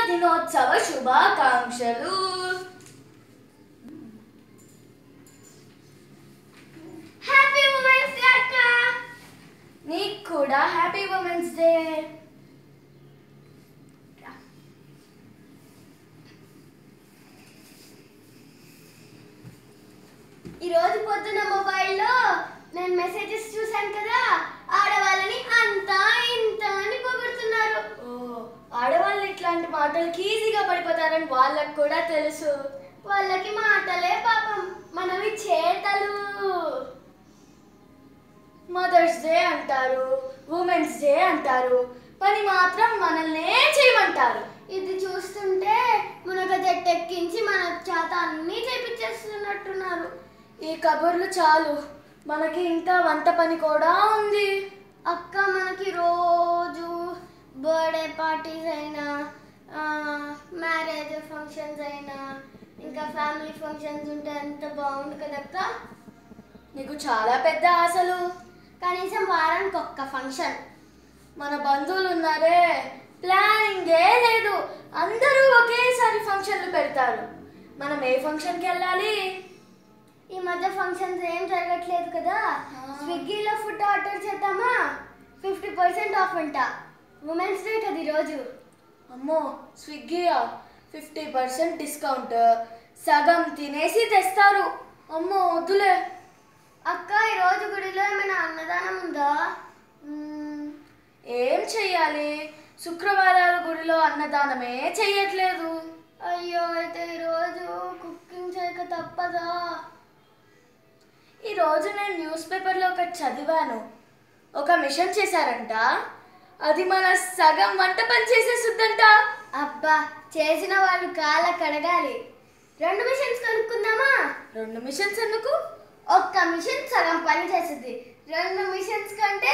దినోత్సవ శుభాకాంక్షలు. Happy women's day అక్క. నీకు కూడా హ్యాపీ ఉమెన్స్ డే. ఈరోజు పొద్దున్న మొబైల్లో నేను మెసేజెస్ చూశాను కదా, ఆడవాళ్ళని అంతా ఇంత అని పొగుడుతున్నారు. ఆడవాళ్ళు ఇట్లాంటి మాటలకి ఈజీగా పడిపోతారని వాళ్ళకు కూడా తెలుసు. వాళ్ళకి మాటలే పాపం, మనవి చేతలు. మదర్స్ డే అంటారు, ఉమెన్స్ డే అంటారు, పని మాత్రం మనల్నే చేయమంటారు. ఇది చూస్తుంటే మునగ జట్టెక్కించి మన చేత అన్నీ చేపించేస్తున్నట్టున్నారు. ఈ కబుర్లు చాలు, మనకి ఇంకా వంట పని కూడా ఉంది. అక్క, మనకి రోజు బర్త్డే పార్టీస్ అయినా, మ్యారేజ్ ఫంక్షన్స్ అయినా, ఇంకా ఫ్యామిలీ ఫంక్షన్స్ ఉంటే ఎంత బాగుండు కదక్క. నీకు చాలా పెద్ద ఆశలు. కనీసం వారానికి ఒక్క ఫంక్షన్. మన బంధువులు ఉన్నారే, ప్లానింగే లేదు, అందరూ ఒకేసారి ఫంక్షన్లు పెడతారు. మనం ఏ ఫంక్షన్కి వెళ్ళాలి? ఈ మధ్య ఫంక్షన్స్ ఏం జరగట్లేదు కదా, స్విగ్గీలో ఫుడ్ ఆర్డర్ చేద్దామా? 50% ఆఫ్ అంట. ఉమెన్స్ డే కదా ఈరోజు. అమ్మో, స్విగ్గీయా? 50% డిస్కౌంట్, సగం తినేసి తెస్తారు. అమ్మో వద్దులే. అక్క, ఈరోజు గుడిలో ఏమైనా అన్నదానం ఉందా? ఏం చెయ్యాలి, శుక్రవారాలు గుడిలో అన్నదానమే చెయ్యట్లేదు. అయ్యో, అయితే ఈరోజు కుకింగ్ చేయక తప్పదా? ఈరోజు నేను న్యూస్ పేపర్లో ఒకటి చదివాను. ఒక మిషన్ చేశారంట, అది మన సగం వంట పని చేసేస్తుందంట. అబ్బా, చేసిన వాళ్ళు కాళ్ళ కడగాలి. 2 మిషన్స్ కనుక్కుందామా? 2 మిషన్స్ ఎందుకు? ఒక్క మిషన్ సగం పని చేస్తుంది. 2 మిషన్స్ కంటే